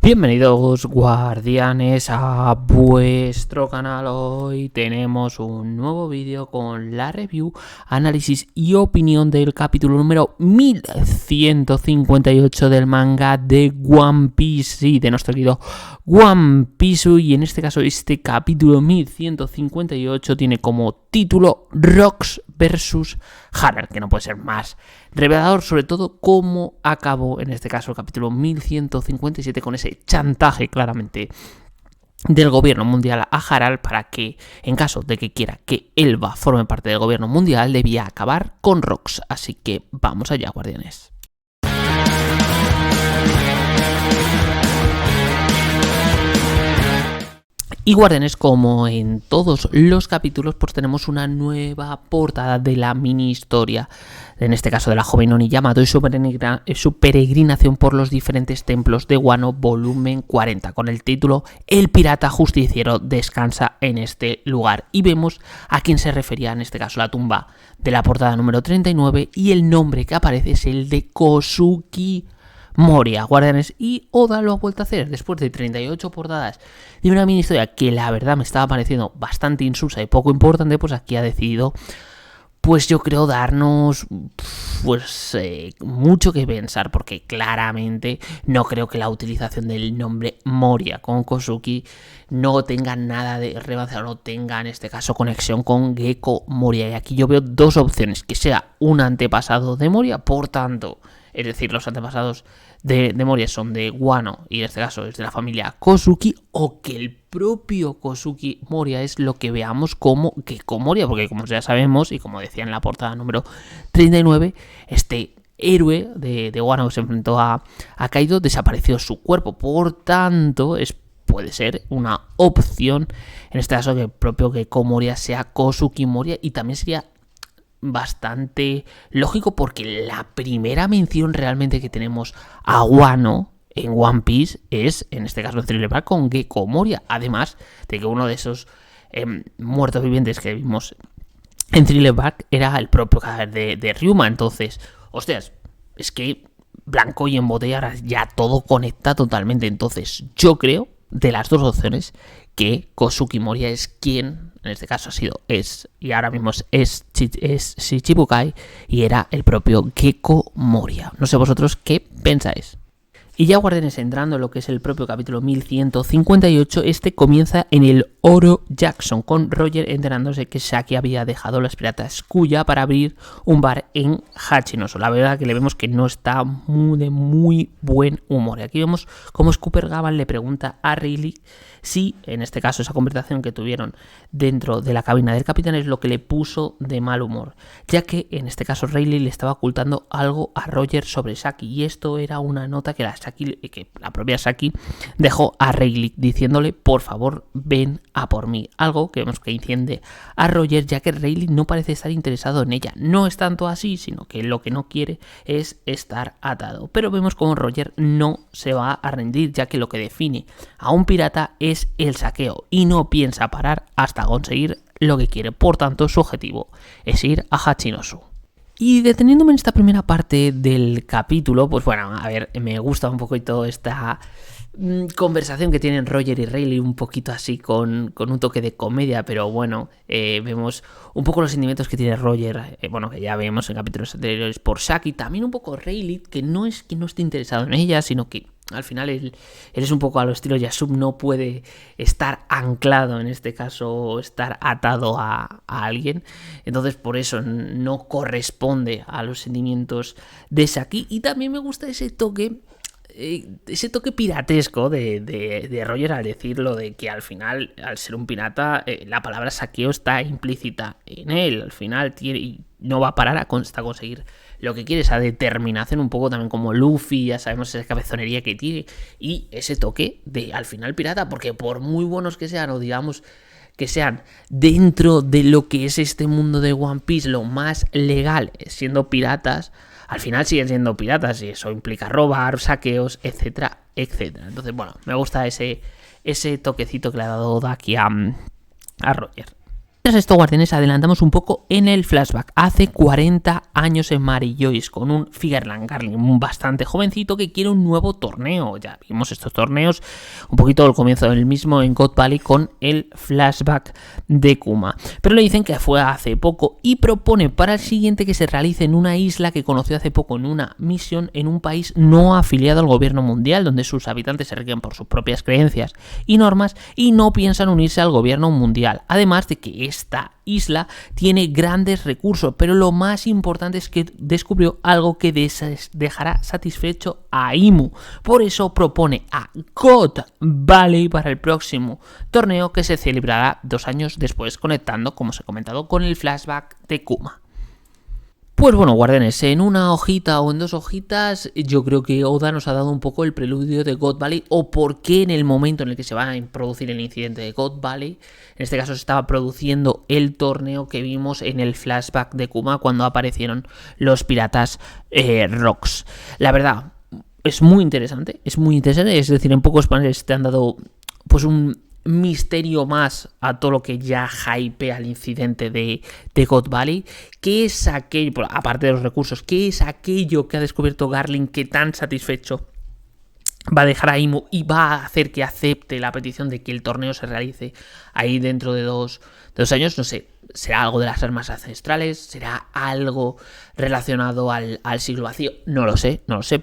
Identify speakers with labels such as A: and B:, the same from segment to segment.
A: Bienvenidos guardianes a vuestro canal. Hoy tenemos un nuevo vídeo con la review, análisis y opinión del capítulo número 1158 del manga de One Piece, sí, de nuestro querido One Piece. Y en este caso este capítulo 1158 tiene como título Rocks vs Harald, que no puede ser más revelador, sobre todo cómo acabó en este caso el capítulo 1157 con ese chantaje claramente del gobierno mundial a Harald para que, en caso de que quiera que Elba forme parte del gobierno mundial, debía acabar con Rocks. Así que vamos allá, guardianes. Y guardianes, como en todos los capítulos, pues tenemos una nueva portada de la mini historia, en este caso de la joven Oni Yamato y su peregrinación por los diferentes templos de Wano, volumen 40, con el título El pirata justiciero descansa en este lugar. Y vemos a quién se refería, en este caso la tumba de la portada número 39, y el nombre que aparece es el de Kosuke Moria, guardianes, y Oda lo ha vuelto a hacer después de 38 portadas de una mini historia que la verdad me estaba pareciendo bastante insulsa y poco importante. Pues aquí ha decidido, pues yo creo, darnos mucho que pensar, porque claramente no creo que la utilización del nombre Moria con Kosuke no tenga nada de relevancia, no tenga en este caso conexión con Gecko Moria. Y aquí yo veo dos opciones: que sea un antepasado de Moria, por tanto, es decir, los antepasados de Moria son de Wano y en este caso es de la familia Kosuke, o que el propio Kosuke Moria es lo que veamos como Gecko Moria, porque como ya sabemos y como decía en la portada número 39, este héroe de Wano que se enfrentó a Kaido, desapareció su cuerpo, por tanto puede ser una opción en este caso que el propio Gecko Moria sea Kosuke Moria. Y también sería bastante lógico porque la primera mención realmente que tenemos a Wano en One Piece es, en este caso, en Thriller Bark con Gecko Moria, además de que uno de esos muertos vivientes que vimos en Thriller Bark era el propio cadáver de Ryuma. Entonces, hostias, es que blanco y en botella ahora ya todo conecta totalmente. Entonces yo creo, de las dos opciones, que Kosuke Moria es quien, en este caso y ahora mismo es Shichibukai, y era el propio Gecko Moria. No sé vosotros qué pensáis. Y ya, guardianes, entrando en lo que es el propio capítulo 1158, este comienza en el Oro Jackson, con Roger enterándose que Saki había dejado las piratas Kuya para abrir un bar en Hachinosu. La verdad que le vemos que no está de muy buen humor. Y aquí vemos cómo Scooper Gavan le pregunta a Rayleigh si, en este caso, esa conversación que tuvieron dentro de la cabina del capitán es lo que le puso de mal humor, ya que, en este caso, Rayleigh le estaba ocultando algo a Roger sobre Saki, y esto era una nota que la propia Saki dejó a Rayleigh diciéndole: por favor, ven a por mí. Algo que vemos que enciende a Roger, ya que Rayleigh no parece estar interesado en ella. No es tanto así, sino que lo que no quiere es estar atado. Pero vemos como Roger no se va a rendir, ya que lo que define a un pirata es el saqueo y no piensa parar hasta conseguir lo que quiere. Por tanto, su objetivo es ir a Hachinosu. Y deteniéndome en esta primera parte del capítulo, pues bueno, a ver, me gusta un poquito esta conversación que tienen Roger y Rayleigh, un poquito así con un toque de comedia, pero bueno, vemos un poco los sentimientos que tiene Roger, que ya vemos en capítulos anteriores por Saki, también un poco Rayleigh, que no es que no esté interesado en ella, sino que al final él es un poco a lo estilo Yasub, no puede estar anclado, en este caso estar atado a alguien, entonces por eso no corresponde a los sentimientos de Saki. Y también me gusta ese toque piratesco de Roger al decirlo de que al final, al ser un pirata, la palabra saqueo está implícita en él. Al final y no va a parar hasta conseguir lo que quiere, esa determinación, un poco también como Luffy, ya sabemos esa cabezonería que tiene, y ese toque de al final pirata, porque por muy buenos que sean, o digamos que sean dentro de lo que es este mundo de One Piece lo más legal, siendo piratas, al final siguen siendo piratas, y eso implica robar, saqueos, etcétera, etcétera. Entonces, bueno, me gusta ese toquecito que le ha dado Oda aquí a Roger. Tras esto, guardianes, adelantamos un poco en el flashback. Hace 40 años en Mary Joyce, con un Figarland Garling bastante jovencito que quiere un nuevo torneo. Ya vimos estos torneos, un poquito al comienzo del mismo en God Valley con el flashback de Kuma. Pero le dicen que fue hace poco y propone para el siguiente que se realice en una isla que conoció hace poco en una misión en un país no afiliado al gobierno mundial, donde sus habitantes se rigen por sus propias creencias y normas y no piensan unirse al gobierno mundial. Además de que esta isla tiene grandes recursos, pero lo más importante es que descubrió algo que dejará satisfecho a Imu. Por eso propone a God Valley para el próximo torneo que se celebrará 2 años después, conectando, como os he comentado, con el flashback de Kuma. Pues bueno, guardianes, en una hojita o en 2 hojitas, yo creo que Oda nos ha dado un poco el preludio de God Valley o por qué en el momento en el que se va a producir el incidente de God Valley, en este caso se estaba produciendo el torneo que vimos en el flashback de Kuma cuando aparecieron los piratas Rocks. La verdad, es muy interesante, es decir, en pocos paneles te han dado pues un misterio más a todo lo que ya hypea el incidente de God Valley. ¿Qué es aquello, aparte de los recursos, qué es aquello que ha descubierto Garling que tan satisfecho va a dejar a Imu y va a hacer que acepte la petición de que el torneo se realice ahí dentro de dos años? No sé, ¿será algo de las armas ancestrales? ¿Será algo relacionado al siglo vacío? No lo sé,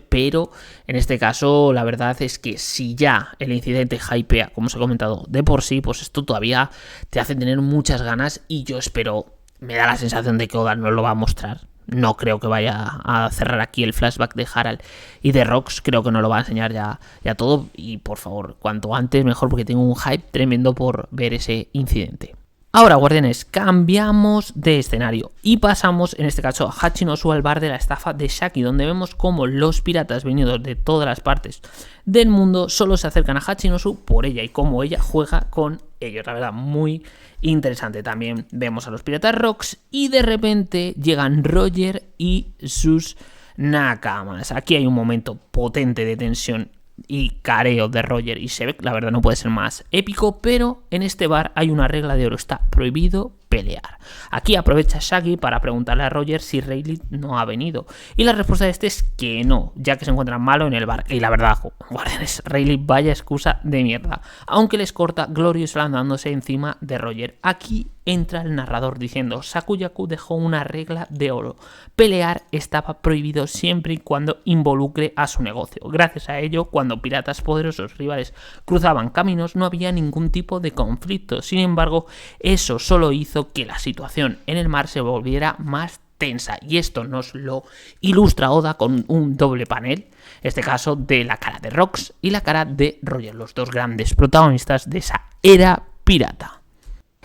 A: pero en este caso la verdad es que si ya el incidente hypea, como os he comentado, de por sí, pues esto todavía te hace tener muchas ganas y yo espero, me da la sensación de que Oda nos lo va a mostrar. No creo que vaya a cerrar aquí el flashback de Harald y de Rocks, creo que nos lo va a enseñar ya todo y por favor, cuanto antes mejor porque tengo un hype tremendo por ver ese incidente. Ahora, guardianes, cambiamos de escenario y pasamos, en este caso, a Hachinosu, al bar de la estafa de Shaki, donde vemos cómo los piratas venidos de todas las partes del mundo solo se acercan a Hachinosu por ella y cómo ella juega con ellos. La verdad, muy interesante. También vemos a los piratas Rocks y de repente llegan Roger y sus nakamas. Aquí hay un momento potente de tensión y careo de Roger y Sebek, la verdad no puede ser más épico, pero en este bar hay una regla de oro, está prohibido pelear. Aquí aprovecha Shaggy para preguntarle a Roger si Rayleigh no ha venido y la respuesta de este es que no, ya que se encuentra malo en el bar. Y la verdad, guardianes, Rayleigh vaya excusa de mierda, aunque les corta Glorious lanzándose encima de Roger. Aquí entra el narrador diciendo: Sakuyaku dejó una regla de oro, pelear estaba prohibido siempre y cuando involucre a su negocio. Gracias a ello, cuando piratas poderosos rivales cruzaban caminos no había ningún tipo de conflicto. Sin embargo, eso solo hizo que la situación en el mar se volviera más tensa, y esto nos lo ilustra Oda con un doble panel, en este caso de la cara de Rocks y la cara de Roger, los dos grandes protagonistas de esa era pirata.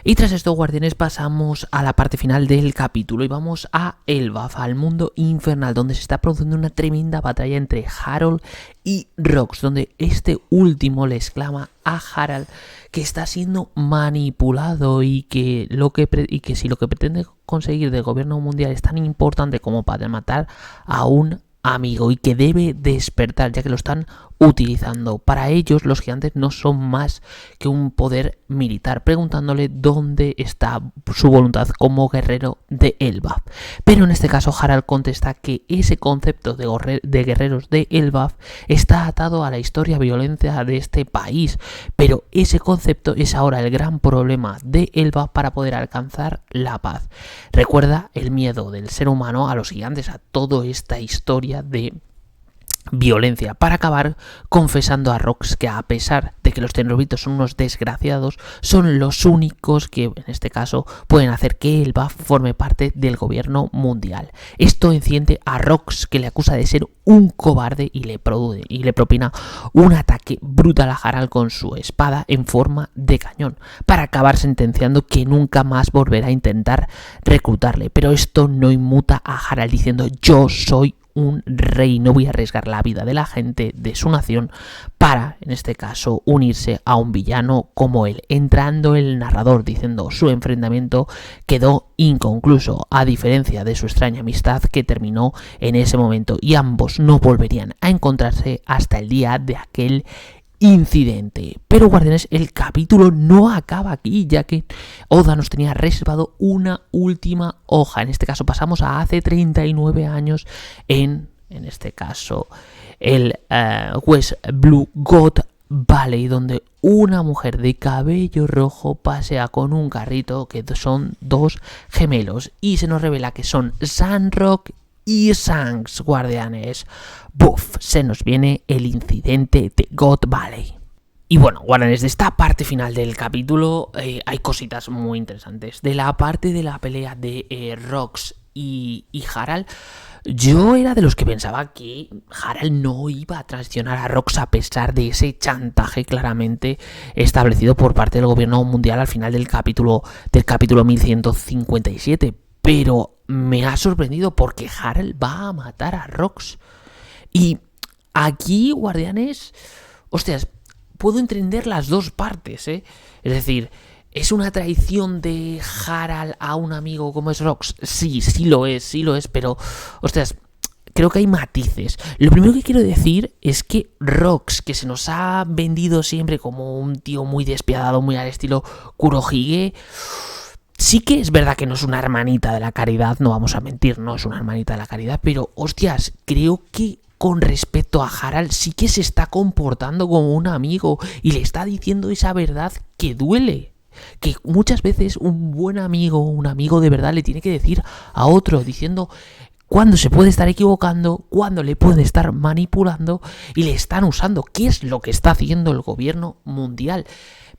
A: Y tras esto, guardianes, pasamos a la parte final del capítulo y vamos a Elbaf, al mundo infernal, donde se está produciendo una tremenda batalla entre Harold y Rocks, donde este último le exclama a Harald que está siendo manipulado y que si lo que pretende conseguir del gobierno mundial es tan importante como para matar a un amigo y que debe despertar, ya que lo están utilizando. Para ellos los gigantes no son más que un poder militar, preguntándole dónde está su voluntad como guerrero de Elbaf. Pero en este caso Harald contesta que ese concepto de guerreros de Elbaf está atado a la historia violencia de este país, pero ese concepto es ahora el gran problema de Elbaf para poder alcanzar la paz. Recuerda el miedo del ser humano a los gigantes, a toda esta historia de violencia, para acabar confesando a Rocks que a pesar de que los Tenryubitos son unos desgraciados, son los únicos que en este caso pueden hacer que Elbaf forme parte del gobierno mundial. Esto enciende a Rocks, que le acusa de ser un cobarde y le propina un ataque brutal a Harald con su espada en forma de cañón, para acabar sentenciando que nunca más volverá a intentar reclutarle. Pero esto no inmuta a Harald diciendo: yo soy un rey, no voy a arriesgar la vida de la gente de su nación para, en este caso, unirse a un villano como él. Entrando el narrador diciendo: su enfrentamiento quedó inconcluso, a diferencia de su extraña amistad que terminó en ese momento, y ambos no volverían a encontrarse hasta el día de aquel incidente. Pero guardianes, el capítulo no acaba aquí, ya que Oda nos tenía reservado una última hoja. En este caso pasamos a hace 39 años en este caso el West Blue God Valley, donde una mujer de cabello rojo pasea con un carrito que son dos gemelos y se nos revela que son Sandrock y Shanks, guardianes. ¡Buf! Se nos viene el incidente de God Valley. Y bueno, guardianes, de esta parte final del capítulo hay cositas muy interesantes. De la parte de la pelea de Rox y Harald, yo era de los que pensaba que Harald no iba a traicionar a Rox a pesar de ese chantaje claramente establecido por parte del gobierno mundial al final del capítulo 1157. Pero me ha sorprendido porque Harald va a matar a Rox. Y aquí, guardianes, hostias, puedo entender las dos partes, ¿eh? Es decir, ¿es una traición de Harald a un amigo como es Rox? Sí lo es, pero, hostias, creo que hay matices. Lo primero que quiero decir es que Rox, que se nos ha vendido siempre como un tío muy despiadado, muy al estilo Kurohige, sí que es verdad que no es una hermanita de la caridad, no vamos a mentir, no es una hermanita de la caridad, pero, hostias, creo que con respecto a Harald sí que se está comportando como un amigo y le está diciendo esa verdad que duele. Que muchas veces un buen amigo, un amigo de verdad le tiene que decir a otro, diciendo cuándo se puede estar equivocando, cuándo le pueden estar manipulando y le están usando, qué es lo que está haciendo el gobierno mundial.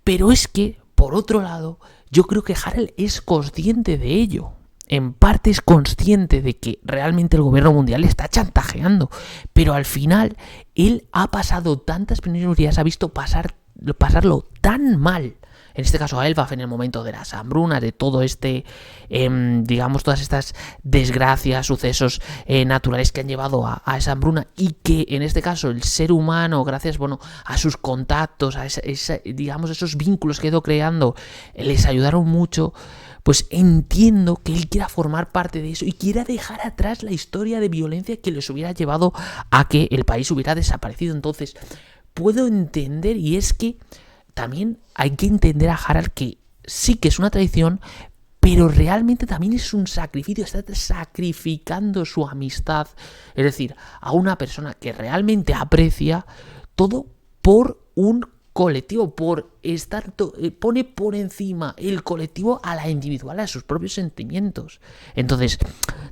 A: Pero es que, por otro lado, yo creo que Harald es consciente de ello. En parte es consciente de que realmente el gobierno mundial le está chantajeando, pero al final él ha pasado tantas penurias, ha visto pasarlo tan mal. En este caso a Elbaf en el momento de las hambrunas, de todo digamos, todas estas desgracias, sucesos naturales que han llevado a esa hambruna y que en este caso el ser humano, gracias, bueno, a sus contactos, a digamos, esos vínculos que ha ido creando, les ayudaron mucho. Pues entiendo que él quiera formar parte de eso y quiera dejar atrás la historia de violencia que les hubiera llevado a que el país hubiera desaparecido. Entonces, puedo entender, y es que también hay que entender a Harald que sí que es una traición, pero realmente también es un sacrificio, está sacrificando su amistad, es decir, a una persona que realmente aprecia todo por un colectivo, por estar pone por encima el colectivo a la individual, a sus propios sentimientos. Entonces,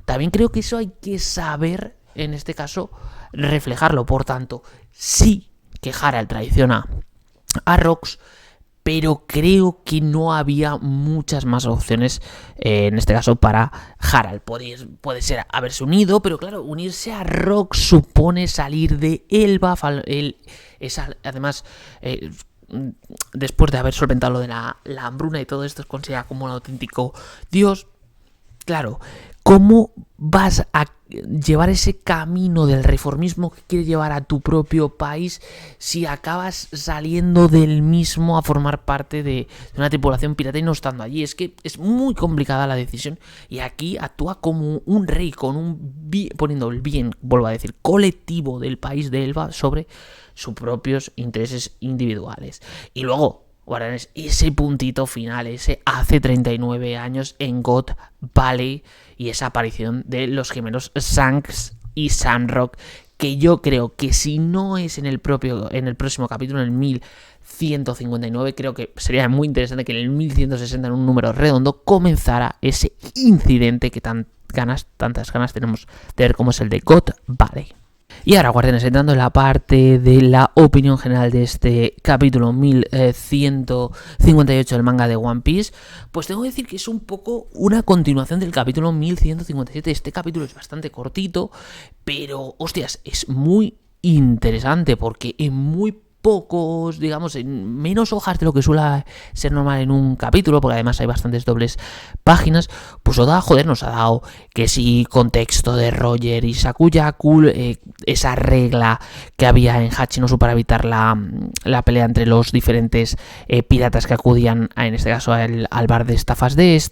A: también creo que eso hay que saber, en este caso, reflejarlo. Por tanto, sí que Harald traiciona a Rox, pero creo que no había muchas más opciones en este caso para Harald. Puede ser haberse unido, pero claro, unirse a Rox supone salir de Elbaf. Además, después de haber solventado lo de la hambruna y todo esto, es considerado como un auténtico dios. Claro, ¿cómo vas a llevar ese camino del reformismo que quieres llevar a tu propio país si acabas saliendo del mismo a formar parte de una tripulación pirata y no estando allí? Es que es muy complicada la decisión y aquí actúa como un rey, poniendo el bien, vuelvo a decir, colectivo del país de Elba sobre sus propios intereses individuales. Y luego, guardianes, ese puntito final, ese hace 39 años en God Valley y esa aparición de los gemelos Shanks y Sandrock, que yo creo que si no es en el próximo capítulo, en el 1159, creo que sería muy interesante que en el 1160, en un número redondo, comenzara ese incidente que tantas ganas tenemos de ver cómo es el de God Valley. Y ahora, guardianes, entrando en la parte de la opinión general de este capítulo 1158 del manga de One Piece, pues tengo que decir que es un poco una continuación del capítulo 1157. Este capítulo es bastante cortito, pero, hostias, es muy interesante porque en muy pocos, digamos, en menos hojas de lo que suele ser normal en un capítulo, porque además hay bastantes dobles páginas, pues Oda, nos ha dado que sí, contexto de Roger y Sakuyaku, esa regla que había en Hachinosu para evitar la pelea entre los diferentes piratas que acudían, en este caso al bar de estafas de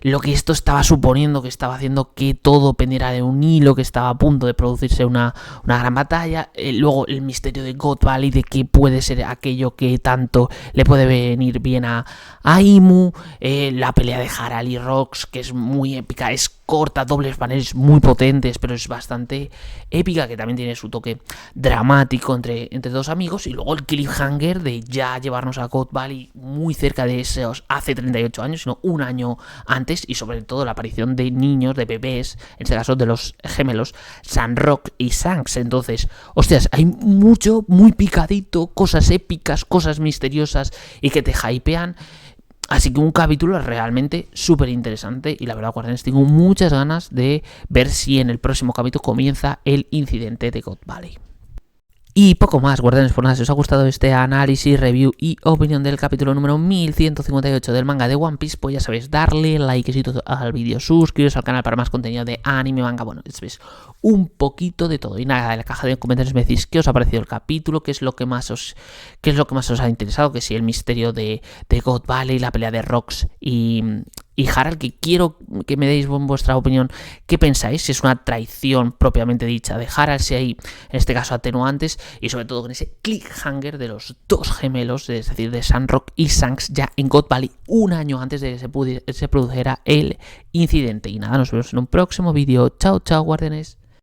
A: lo que esto estaba suponiendo, que estaba haciendo que todo pendiera de un hilo, que estaba a punto de producirse una gran batalla, luego el misterio de God Valley, de qué que puede ser aquello que tanto le puede venir bien a Imu, la pelea de Harald y Rox, que es muy épica, es corta, dobles paneles muy potentes, pero es bastante épica, que también tiene su toque dramático entre dos amigos, y luego el cliffhanger de ya llevarnos a God Valley muy cerca de esos hace 38 años, sino un año antes, y sobre todo la aparición de niños, de bebés, en este caso de los gemelos Sandrock y Shanks. Entonces, hostias, hay mucho, muy picadito, cosas épicas, cosas misteriosas y que te hypean. Así que un capítulo realmente súper interesante y la verdad, guardianes, tengo muchas ganas de ver si en el próximo capítulo comienza el incidente de God Valley. Y poco más, guardianes, por nada, si os ha gustado este análisis, review y opinión del capítulo número 1158 del manga de One Piece, pues ya sabéis, darle likecito al vídeo, suscribiros al canal para más contenido de anime, manga, bueno, ya sabéis, un poquito de todo. Y nada, en la caja de comentarios me decís qué os ha parecido el capítulo, qué es lo que más os ha interesado, que si el misterio de God Valley, la pelea de Rox y Harald, que quiero que me deis vuestra opinión, qué pensáis, si es una traición propiamente dicha de Harald, si hay en este caso atenuantes, y sobre todo con ese cliffhanger de los dos gemelos, es decir, de Sandrock y Shanks ya en God Valley un año antes de que se produjera el incidente. Y nada, nos vemos en un próximo vídeo. Chao, chao, guardianes.